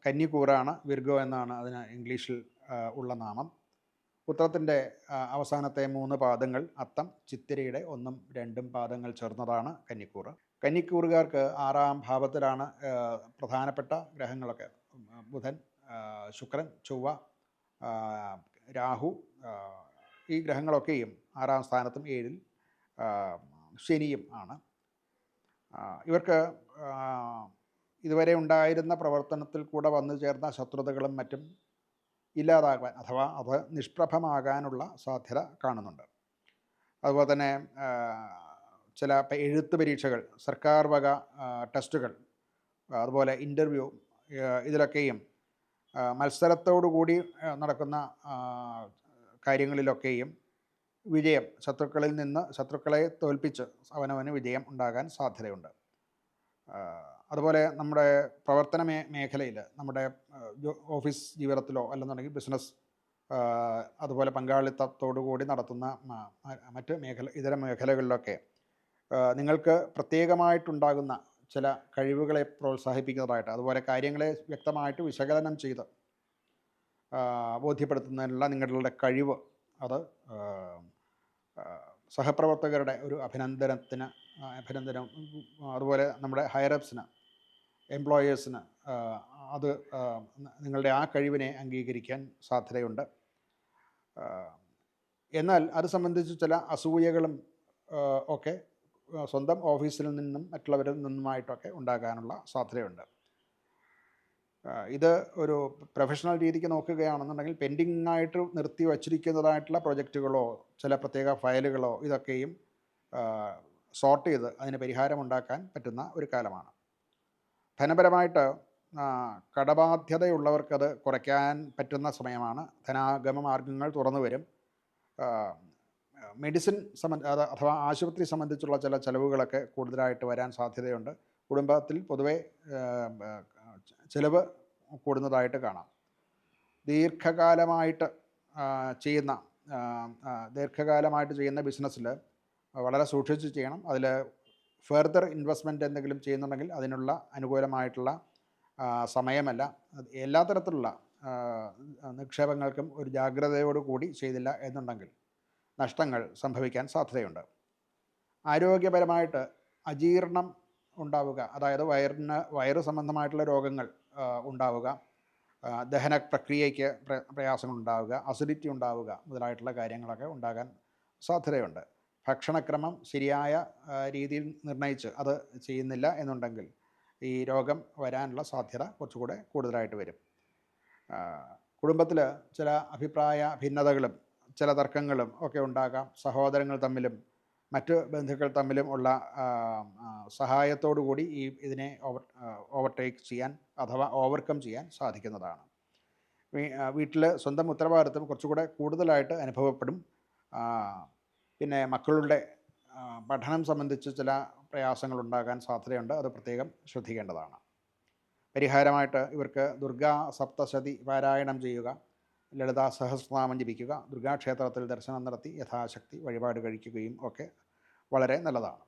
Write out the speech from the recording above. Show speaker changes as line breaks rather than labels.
കന്നിക്കൂറാണ്, Virgo എന്നാണ് അതിന് ഇംഗ്ലീഷിൽ ഉള്ള നാമം. ഉത്രത്തിൻ്റെ അവസാനത്തെ 3 പാദങ്ങൾ അത്തം, ചിത്തിരയുടെ 1ഉം 2ഉം പാദങ്ങൾ ചേർന്നതാണ് കന്നിക്കൂറ്. കന്നിക്കൂറുകാർക്ക് 6ാം ഭാവത്തിലാണ് പ്രധാനപ്പെട്ട ഗ്രഹങ്ങളൊക്കെ. ബുധൻ, ശുക്രൻ, ചൊവ്വ, രാഹു, ഈ ഗ്രഹങ്ങളൊക്കെയും 6ാം സ്ഥാനത്തും 7ൽ ശനിയും ആണ്. ഇവർക്ക് ഇതുവരെ ഉണ്ടായിരുന്ന പ്രവർത്തനത്തിൽ കൂടെ വന്നു ചേർന്ന ശത്രുതകളും മറ്റും ഇല്ലാതാകാൻ അഥവാ അത് നിഷ്പ്രഭമാകാനുള്ള സാധ്യത കാണുന്നുണ്ട്. അതുപോലെ തന്നെ ചില എഴുത്ത് പരീക്ഷകൾ, സർക്കാർ വക ടെസ്റ്റുകൾ, അതുപോലെ ഇൻ്റർവ്യൂ, ഇതിലൊക്കെയും മത്സരത്തോടു കൂടി നടക്കുന്ന കാര്യങ്ങളിലൊക്കെയും വിജയം, ശത്രുക്കളെ തോൽപ്പിച്ച് അവനവന് വിജയം ഉണ്ടാകാൻ സാധ്യതയുണ്ട്. അതുപോലെ നമ്മുടെ പ്രവർത്തന മേഖലയിൽ, നമ്മുടെ ഓഫീസ് ജീവിതത്തിലോ അല്ലെന്നുണ്ടെങ്കിൽ ബിസിനസ്, അതുപോലെ പങ്കാളിത്തത്തോടു കൂടി നടത്തുന്ന മറ്റ് ഇതര മേഖലകളിലൊക്കെ നിങ്ങൾക്ക് പ്രത്യേകമായിട്ടുണ്ടാകുന്ന ചില കഴിവുകളെ പ്രോത്സാഹിപ്പിക്കുന്നതായിട്ട്, അതുപോലെ കാര്യങ്ങളെ വ്യക്തമായിട്ട് വിശകലനം ചെയ്ത് ബോധ്യപ്പെടുത്തുന്നതിനുള്ള നിങ്ങളുടെ കഴിവ്, അത് സഹപ്രവർത്തകരുടെ ഒരു അഭിനന്ദനം, അതുപോലെ നമ്മുടെ ഹയറപ്സിന്, എംപ്ലോയേഴ്സിന് അത് നിങ്ങളുടെ ആ കഴിവിനെ അംഗീകരിക്കാൻ സാധ്യതയുണ്ട്. എന്നാൽ അത് സംബന്ധിച്ച് ചില അസൂയകളും ഒക്കെ സ്വന്തം ഓഫീസിൽ നിന്നും മറ്റുള്ളവരിൽ നിന്നുമായിട്ടൊക്കെ ഉണ്ടാകാനുള്ള സാധ്യതയുണ്ട്. ഇത് ഒരു പ്രൊഫഷണൽ രീതിക്ക് നോക്കുകയാണെന്നുണ്ടെങ്കിൽ പെൻഡിങ്ങായിട്ട് നിർത്തി വച്ചിരിക്കുന്നതായിട്ടുള്ള പ്രൊജക്റ്റുകളോ ചില പ്രത്യേക ഫയലുകളോ ഇതൊക്കെയും സോർട്ട് ചെയ്ത് അതിന് പരിഹാരമുണ്ടാക്കാൻ പറ്റുന്ന ഒരു കാലമാണ്. ധനപരമായിട്ട് കടബാധ്യതയുള്ളവർക്കത് കുറയ്ക്കാൻ പറ്റുന്ന സമയമാണ്. ധനാഗമ മാർഗങ്ങൾ തുറന്നു വരും. മെഡിസിൻ അഥവാ ആശുപത്രി സംബന്ധിച്ചുള്ള ചില ചിലവുകളൊക്കെ കൂടുതലായിട്ട് വരാൻ സാധ്യതയുണ്ട്. കുടുംബത്തിൽ പൊതുവെ ചിലവ് കൂടുന്നതായിട്ട് കാണാം. ദീർഘകാലമായിട്ട് ചെയ്യുന്ന ബിസിനസ്സിൽ വളരെ സൂക്ഷിച്ച് ചെയ്യണം. അതിൽ ഫർദർ ഇൻവെസ്റ്റ്മെൻറ്റ് എന്തെങ്കിലും ചെയ്യുന്നുണ്ടെങ്കിൽ അതിനുള്ള അനുകൂലമായിട്ടുള്ള സമയമല്ല. എല്ലാ തരത്തിലുള്ള നിക്ഷേപങ്ങൾക്കും ഒരു ജാഗ്രതയോടു കൂടി ചെയ്തില്ല എന്നുണ്ടെങ്കിൽ നഷ്ടങ്ങൾ സംഭവിക്കാൻ സാധ്യതയുണ്ട്. ആരോഗ്യപരമായിട്ട് അജീർണം ഉണ്ടാവുക, അതായത് വയറ് സംബന്ധമായിട്ടുള്ള രോഗങ്ങൾ ഉണ്ടാവുക, ദഹന പ്രക്രിയയ്ക്ക് പ്രയാസങ്ങൾ ഉണ്ടാവുക, അസിഡിറ്റി ഉണ്ടാവുക മുതലായിട്ടുള്ള കാര്യങ്ങളൊക്കെ ഉണ്ടാകാൻ സാധ്യതയുണ്ട്. ഭക്ഷണക്രമം ശരിയായ രീതിയിൽ നിർണ്ണയിച്ച് അത് ചെയ്യുന്നില്ല എന്നുണ്ടെങ്കിൽ ഈ രോഗം വരാനുള്ള സാധ്യത കുറച്ചുകൂടെ കൂടുതലായിട്ട് വരും. കുടുംബത്തിൽ ചില അഭിപ്രായ ഭിന്നതകളും ചില തർക്കങ്ങളും ഒക്കെ ഉണ്ടാകാം. സഹോദരങ്ങൾ തമ്മിലും മറ്റ് ബന്ധുക്കൾ തമ്മിലും ഉള്ള സഹായത്തോടു കൂടി ഇതിനെ ഓവർടേക്ക് ചെയ്യാൻ അഥവാ ഓവർകം ചെയ്യാൻ സാധിക്കുന്നതാണ്. വീട്ടിൽ സ്വന്തം ഉത്തരവാദിത്വം കുറച്ചുകൂടെ കൂടുതലായിട്ട് അനുഭവപ്പെടും. പിന്നെ മക്കളുടെ പഠനം സംബന്ധിച്ച് ചില പ്രയാസങ്ങൾ ഉണ്ടാകാൻ സാധ്യതയുണ്ട്. അത് പ്രത്യേകം ശ്രദ്ധിക്കേണ്ടതാണ്. പരിഹാരമായിട്ട് ഇവർക്ക് ദുർഗാ സപ്തശതി പാരായണം ചെയ്യുക, ലളിതാ സഹസ്രനാമം ജപിക്കുക, ദുർഗാക്ഷേത്രത്തിൽ ദർശനം നടത്തി യഥാശക്തി വഴിപാട് കഴിക്കുകയും ഒക്കെ വളരെ നല്ലതാണ്.